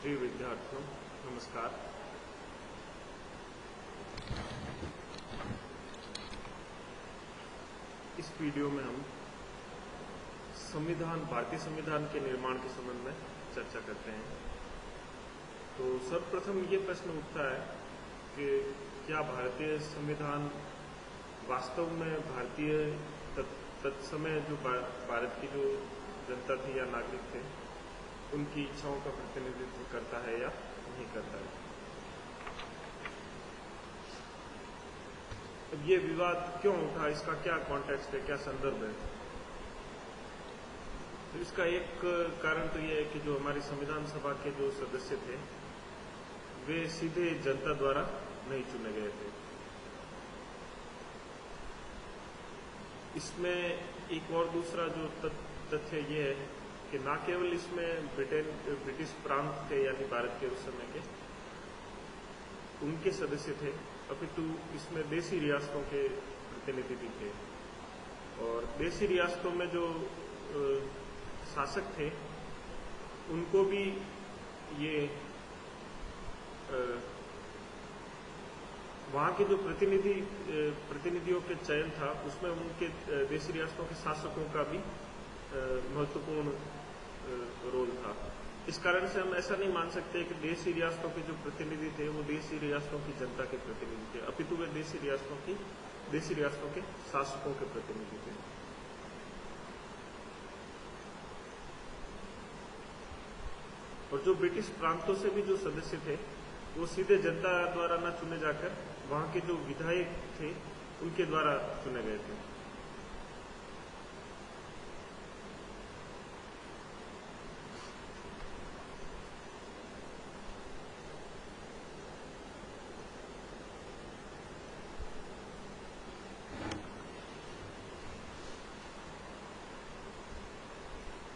प्रिय विद्यार्थियों, नमस्कार। इस वीडियो में हम भारतीय संविधान के निर्माण के संबंध में चर्चा करते हैं। तो सर्वप्रथम ये प्रश्न उठता है कि क्या भारतीय संविधान वास्तव में भारतीय तत्समय जो भारत की जो जनता थी या नागरिक थे उनकी इच्छाओं का प्रतिनिधित्व करता है या नहीं करता है। अब ये विवाद क्यों उठा, इसका क्या कॉन्टेक्स्ट है, क्या संदर्भ है? तो इसका एक कारण तो ये है कि जो हमारी संविधान सभा के जो सदस्य थे वे सीधे जनता द्वारा नहीं चुने गए थे। इसमें एक और दूसरा जो तथ्य ये है कि न केवल इसमें ब्रिटिश प्रांत थे यानी भारत के उस समय के उनके सदस्य थे, अपितु इसमें देशी रियासतों के प्रतिनिधि भी थे। और देशी रियासतों में जो शासक थे उनको भी ये वहाँ के जो प्रतिनिधियों के चयन था उसमें उनके देशी रियासतों के शासकों का भी महत्वपूर्ण रोल था। इस कारण से हम ऐसा नहीं मान सकते कि देशी रियासतों के जो प्रतिनिधि थे वो देशी रियासतों की जनता के प्रतिनिधि थे, अपितु वे देशी रियासतों के शासकों के प्रतिनिधि थे। और जो ब्रिटिश प्रांतों से भी जो सदस्य थे वो सीधे जनता द्वारा न चुने जाकर वहां के जो विधायक थे उनके द्वारा चुने गए थे।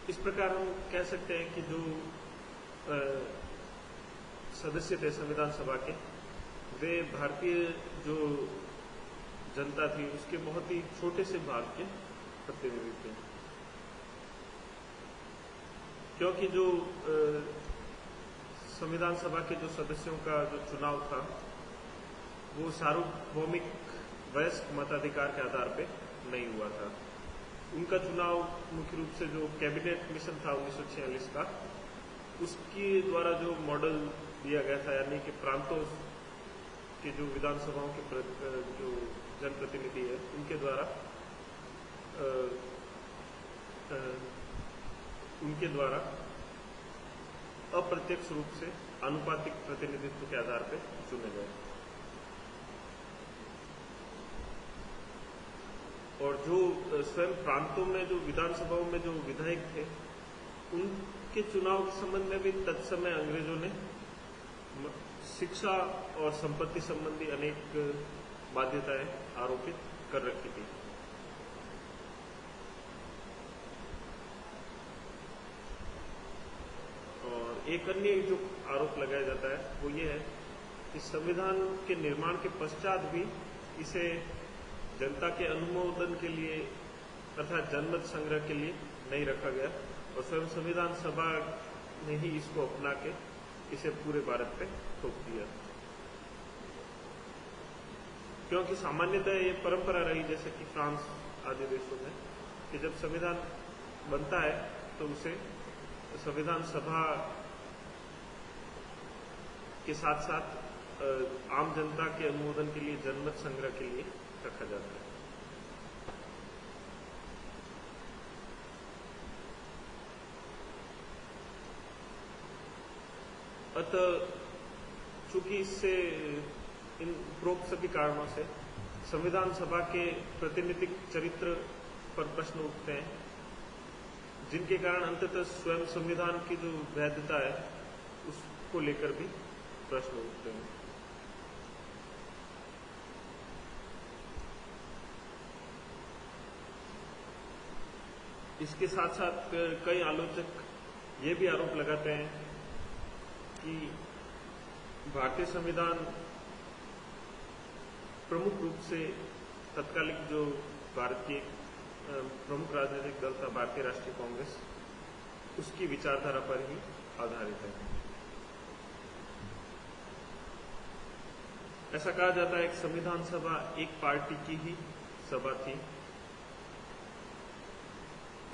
इस प्रकार हम कह सकते हैं कि जो सदस्य थे संविधान सभा के वे भारतीय जो जनता थी उसके बहुत ही छोटे से भाग के प्रतिनिधि थे, क्योंकि जो संविधान सभा के जो सदस्यों का जो चुनाव था वो सार्वभौमिक वयस्क मताधिकार के आधार पे नहीं हुआ था। उनका चुनाव मुख्य रूप से जो कैबिनेट मिशन था 1946 का उसके द्वारा जो मॉडल दिया गया था, यानी कि प्रांतों के जो विधानसभाओं के जो जनप्रतिनिधि है उनके द्वारा अप्रत्यक्ष रूप से आनुपातिक प्रतिनिधित्व के आधार पर चुने गए। और जो स्वयं प्रांतों में जो विधानसभाओं में जो विधायक थे उनके चुनाव के संबंध में भी तत्समय अंग्रेजों ने शिक्षा और संपत्ति संबंधी अनेक बाध्यताएं आरोपित कर रखी थी। और एक अन्य जो आरोप लगाया जाता है वो ये है कि संविधान के निर्माण के पश्चात भी इसे जनता के अनुमोदन के लिए अर्थात जनमत संग्रह के लिए नहीं रखा गया और स्वयं संविधान सभा ने ही इसको अपना के इसे पूरे भारत पे थोप दिया। क्योंकि सामान्यतः ये परंपरा रही जैसे कि फ्रांस आदि देशों में कि जब संविधान बनता है तो उसे संविधान सभा के साथ साथ आम जनता के अनुमोदन के लिए जनमत संग्रह के लिए रखा जाता है। अतः चूंकि इससे इन उपरोक्त सभी कारणों से संविधान सभा के प्रातिनिधिक चरित्र पर प्रश्न उठते हैं, जिनके कारण अंततः स्वयं संविधान की जो वैधता है उसको लेकर भी प्रश्न उठते हैं। इसके साथ साथ कई आलोचक ये भी आरोप लगाते हैं कि भारतीय संविधान प्रमुख रूप से तत्कालिक जो भारत की प्रमुख राजनीतिक दल था भारतीय राष्ट्रीय कांग्रेस उसकी विचारधारा पर ही आधारित है। ऐसा कहा जाता है कि संविधान सभा एक पार्टी की ही सभा थी।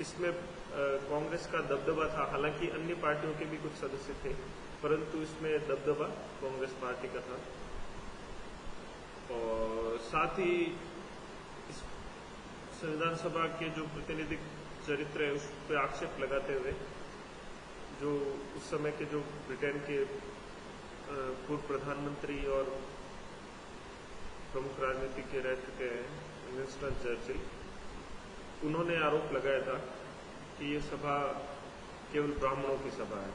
इसमें कांग्रेस का दबदबा था, हालांकि अन्य पार्टियों के भी कुछ सदस्य थे, परंतु इसमें दबदबा कांग्रेस पार्टी का था। और साथ ही इस संविधान सभा के जो प्रतिनिधिक चरित्र है उस पर आक्षेप लगाते हुए जो उस समय के जो ब्रिटेन के पूर्व प्रधानमंत्री और प्रमुख राजनीतिज्ञ रह चुके हैं विंस्टन चर्चिल, उन्होंने आरोप लगाया था कि ये सभा केवल ब्राह्मणों की सभा है।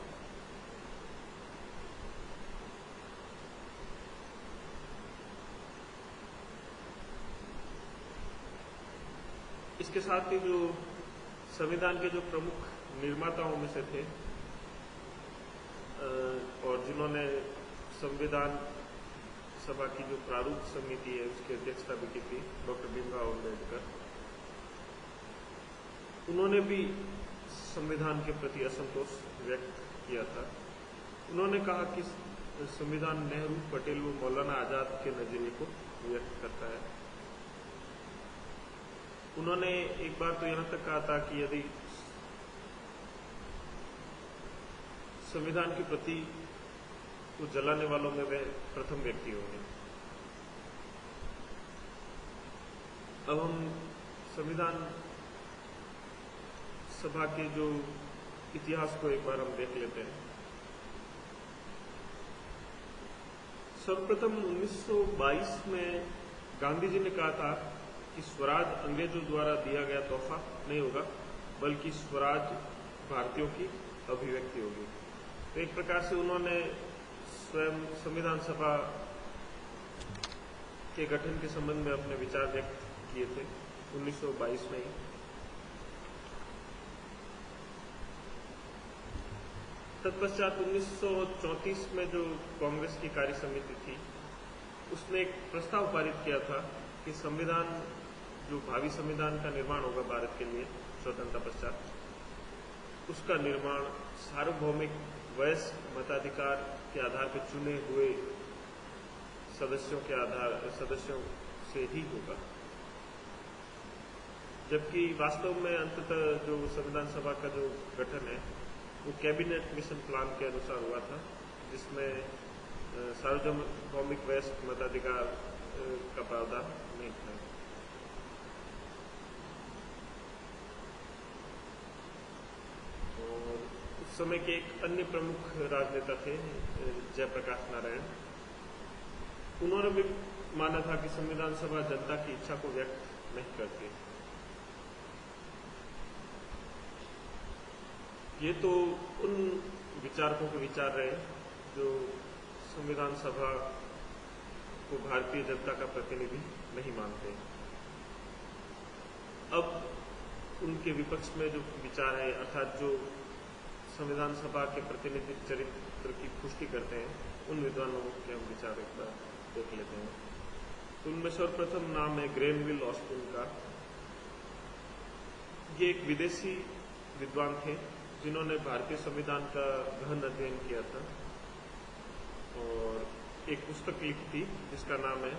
इसके साथ ही जो संविधान के जो प्रमुख निर्माताओं में से थे और जिन्होंने संविधान सभा की जो प्रारूप समिति है उसकी अध्यक्षता भी की थी, डॉक्टर भीमराव अम्बेडकर, उन्होंने भी संविधान के प्रति असंतोष व्यक्त किया था। उन्होंने कहा कि संविधान नेहरू, पटेल व मौलाना आजाद के नजरिए को व्यक्त करता है। उन्होंने एक बार तो यहाँ तक कहा था कि यदि संविधान की प्रति को जलाने वालों में वे प्रथम व्यक्ति होंगे। अब हम संविधान सभा के जो इतिहास को एक बार हम देख लेते हैं। सर्वप्रथम 1922 में गांधी जी ने कहा था कि स्वराज अंग्रेजों द्वारा दिया गया तोहफा नहीं होगा, बल्कि स्वराज भारतीयों की अभिव्यक्ति होगी। तो एक प्रकार से उन्होंने स्वयं संविधान सभा के गठन के संबंध में अपने विचार व्यक्त किए थे 1922 में ही। तत्पश्चात 1934 में जो कांग्रेस की कार्य समिति थी उसने एक प्रस्ताव पारित किया था कि संविधान, जो भावी संविधान का निर्माण होगा भारत के लिए स्वतंत्रता पश्चात, उसका निर्माण सार्वभौमिक वयस्क मताधिकार के आधार पर चुने हुए सदस्यों से ही होगा। जबकि वास्तव में अंततः जो संविधान सभा का जो गठन है वो कैबिनेट मिशन प्लान के अनुसार हुआ था, जिसमें सार्वभौमिक वयस्क मताधिकार का प्रावधान नहीं था। और उस समय के एक अन्य प्रमुख राजनेता थे जयप्रकाश नारायण, उन्होंने भी माना था कि संविधान सभा जनता की इच्छा को व्यक्त नहीं करती। ये तो उन विचारकों के विचार रहे जो संविधान सभा को भारतीय जनता का प्रतिनिधि नहीं मानते। अब उनके विपक्ष में जो विचार है, अर्थात जो संविधान सभा के प्रतिनिधि चरित्र की पुष्टि करते हैं, उन विद्वानों के हम विचार एक बार देख लेते हैं। तो उनमें सर्वप्रथम नाम है ग्रेनविल ऑस्टिन का। ये एक विदेशी विद्वान थे जिन्होंने भारतीय संविधान का गहन अध्ययन किया था और एक पुस्तक लिखी थी जिसका नाम है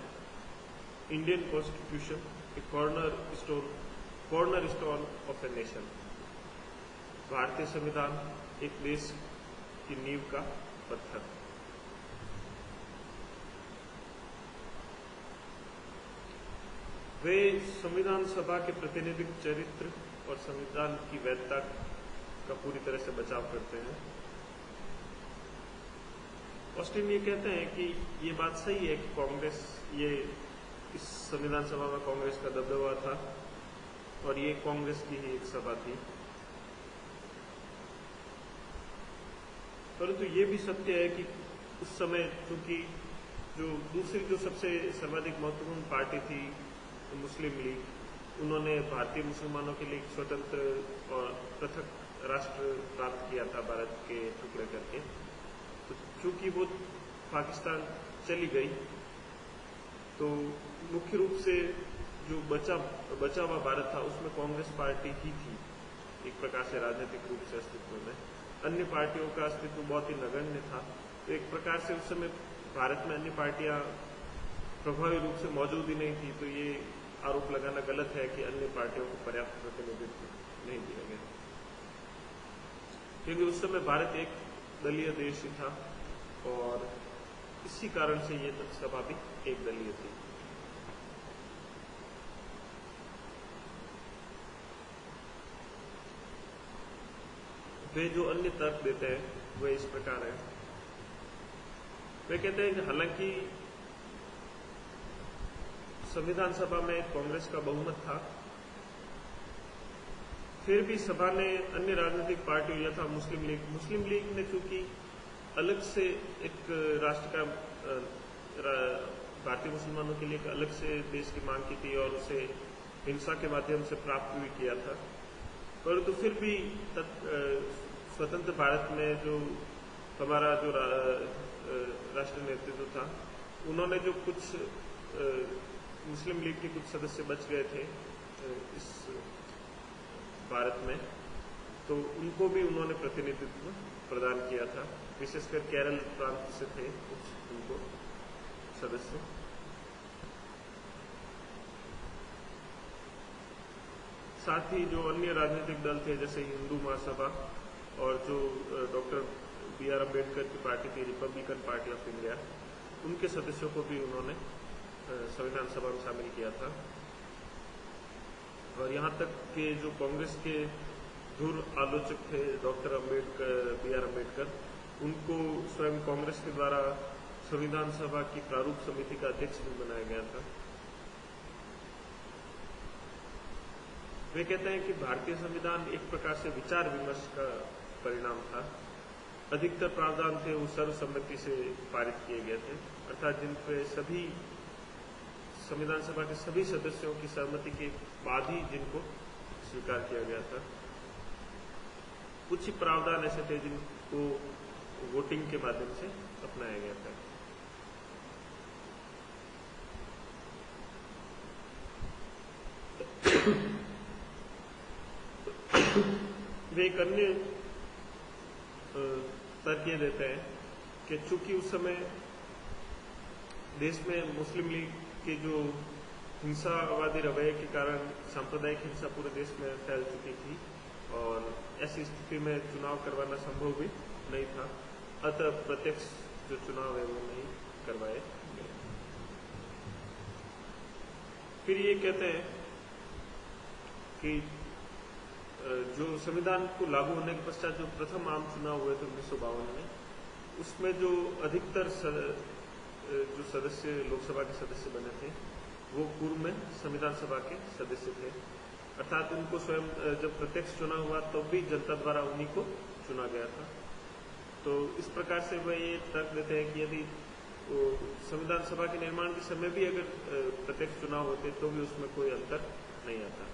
Indian constitution, A corner stone of a nation. भारतीय संविधान एक देश की नींव का पत्थर। वे संविधान सभा के प्रतिनिधिक चरित्र और संविधान की वैधता का पूरी तरह से बचाव करते हैं। ऑस्टिन ये कहते हैं कि ये बात सही है कि कांग्रेस, ये इस संविधान सभा में कांग्रेस का दबदबा था और ये कांग्रेस की ही एक सभा थी, परंतु ये भी सत्य है कि उस समय चूंकि जो दूसरी जो सबसे सर्वाधिक महत्वपूर्ण पार्टी थी मुस्लिम लीग, उन्होंने भारतीय मुसलमानों के लिए स्वतंत्र और पृथक राष्ट्र प्राप्त किया था भारत के टुकड़े करके। तो चूंकि वो पाकिस्तान चली गई तो मुख्य रूप से जो बचा हुआ भारत था उसमें कांग्रेस पार्टी ही थी एक प्रकार से राजनीतिक रूप से अस्तित्व में। अन्य पार्टियों का अस्तित्व बहुत ही नगण्य था। तो एक प्रकार से उस समय भारत में अन्य पार्टियां प्रभावी रूप से मौजूद ही नहीं थी, तो ये आरोप लगाना गलत है कि अन्य पार्टियों को पर्याप्त प्रतिनिधित्व नहीं दिया गया, क्योंकि उस समय भारत एक दलीय देश ही था और इसी कारण से ये सभा भी एक दलीय थी। वे जो अन्य तर्क देते हैं वे इस प्रकार है। वे कहते हैं कि हालांकि संविधान सभा में कांग्रेस का बहुमत था, फिर भी सभा ने अन्य राजनीतिक पार्टियों यथा मुस्लिम लीग ने चूंकि अलग से एक राष्ट्र का भारतीय मुसलमानों के लिए एक अलग से देश की मांग की थी और उसे हिंसा के माध्यम से प्राप्त भी किया था, परंतु फिर भी स्वतंत्र भारत में जो हमारा जो राष्ट्रीय नेतृत्व था, उन्होंने जो कुछ मुस्लिम लीग के कुछ सदस्य बच गए थे इस भारत में, तो उनको भी उन्होंने प्रतिनिधित्व प्रदान किया था। विशेषकर केरल प्रांत से थे कुछ उनको सदस्य। साथ ही जो अन्य राजनीतिक दल थे जैसे हिंदू महासभा और जो डॉक्टर B.R. अम्बेडकर की पार्टी थी रिपब्लिकन पार्टी ऑफ इंडिया, उनके सदस्यों को भी उन्होंने संविधान सभा में शामिल किया था। और यहाँ तक कि जो कांग्रेस के धुर आलोचक थे डॉक्टर B.R. अम्बेडकर, उनको स्वयं कांग्रेस के द्वारा संविधान सभा की प्रारूप समिति का अध्यक्ष भी बनाया गया था। वे कहते हैं कि भारतीय संविधान एक प्रकार से विचार विमर्श का परिणाम था। अधिकतर प्रावधान थे वो सर्वसम्मति से पारित किए गए थे, अर्थात जिन पे सभी संविधान सभा के सभी सदस्यों की सहमति के बाद ही जिनको स्वीकार किया गया था। कुछ ही प्रावधान ऐसे थे जिनको वोटिंग के माध्यम से अपनाया गया था। वे एक अन्य तर्क ये देते हैं कि चूंकि उस समय देश में मुस्लिम लीग के जो हिंसावादी रवैये के कारण सांप्रदायिक हिंसा पूरे देश में फैल चुकी थी और ऐसी स्थिति में चुनाव करवाना संभव भी नहीं था, अतः प्रत्यक्ष जो चुनाव है वो नहीं करवाए गए। फिर ये कहते हैं कि जो संविधान को लागू होने के पश्चात जो प्रथम आम चुनाव हुए थे 1952 में, उसमें जो अधिकतर जो सदस्य लोकसभा के सदस्य बने थे वो पूर्व में संविधान सभा के सदस्य थे, अर्थात उनको स्वयं जब प्रत्यक्ष चुनाव हुआ तब भी जनता द्वारा उन्हीं को चुना गया था। तो इस प्रकार से वह ये तर्क देते हैं कि यदि संविधान सभा के निर्माण के समय भी अगर प्रत्यक्ष चुनाव होते तो भी उसमें कोई अंतर नहीं आता।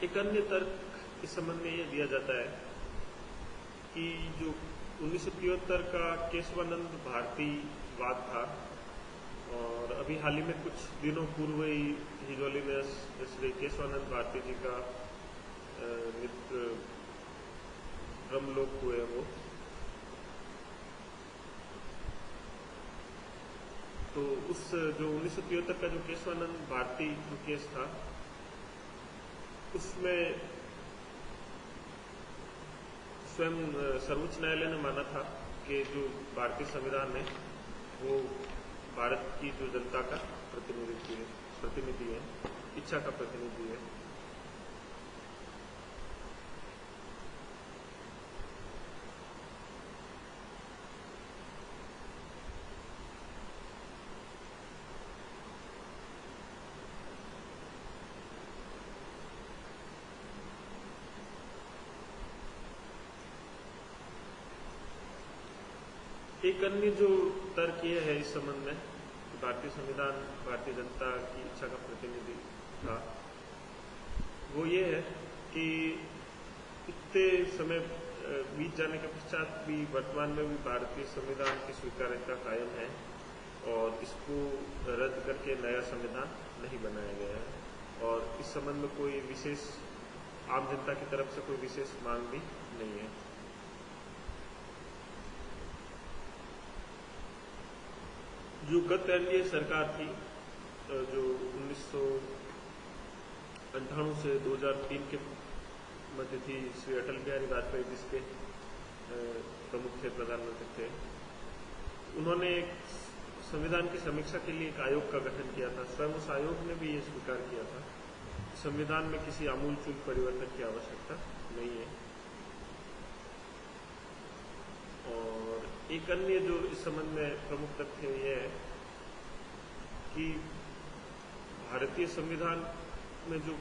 एक अन्य तर्क इस संबंध में यह दिया जाता है कि जो 1973 का केशवानंद भारती वाद था और अभी हाल ही में कुछ दिनों पूर्व ही हिजोली में श्री केशवानंद भारती जी का ब्रह्मलोक हुए वो, तो उस जो 1973 का जो केशवानंद भारती जो केस था उसमें स्वयं सर्वोच्च न्यायालय ने माना था कि जो भारतीय संविधान है वो भारत की जो जनता का प्रतिनिधि है, इच्छा का प्रतिनिधि है। एक अन्य जो तर्क ये है इस संबंध में कि भारतीय संविधान भारतीय जनता की इच्छा का प्रतिनिधि था, वो ये है कि इतने समय बीत जाने के पश्चात भी वर्तमान में भी भारतीय संविधान की स्वीकार्यता कायम है और इसको रद्द करके नया संविधान नहीं बनाया गया है और इस संबंध में कोई विशेष आम जनता की तरफ से कोई विशेष मांग भी नहीं है। जो गत एनडीए सरकार थी, जो 1998 से 2003 के मध्य थी, श्री अटल बिहारी वाजपेयी जिसके प्रमुख थे, प्रधानमंत्री थे, उन्होंने एक संविधान की समीक्षा के लिए एक आयोग का गठन किया था। स्वयं उस आयोग ने भी ये स्वीकार किया था संविधान में किसी आमूलचूल परिवर्तन की आवश्यकता नहीं है। और एक अन्य जो इस संबंध में प्रमुख तथ्य यह है कि भारतीय संविधान में जो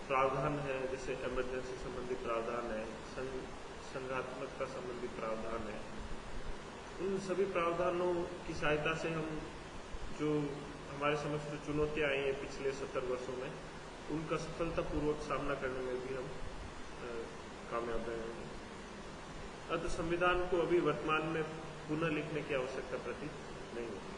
प्रावधान है, जैसे इमरजेंसी संबंधी प्रावधान है, संघात्मकता संबंधी प्रावधान है, उन सभी प्रावधानों की सहायता से हम जो हमारे समक्ष जो चुनौतियां आई हैं पिछले 70 वर्षों में, उनका सफलतापूर्वक सामना करने में भी हम कामयाब रहे हैं। अतः संविधान को अभी वर्तमान में पुनः लिखने की आवश्यकता प्रतीत नहीं होती।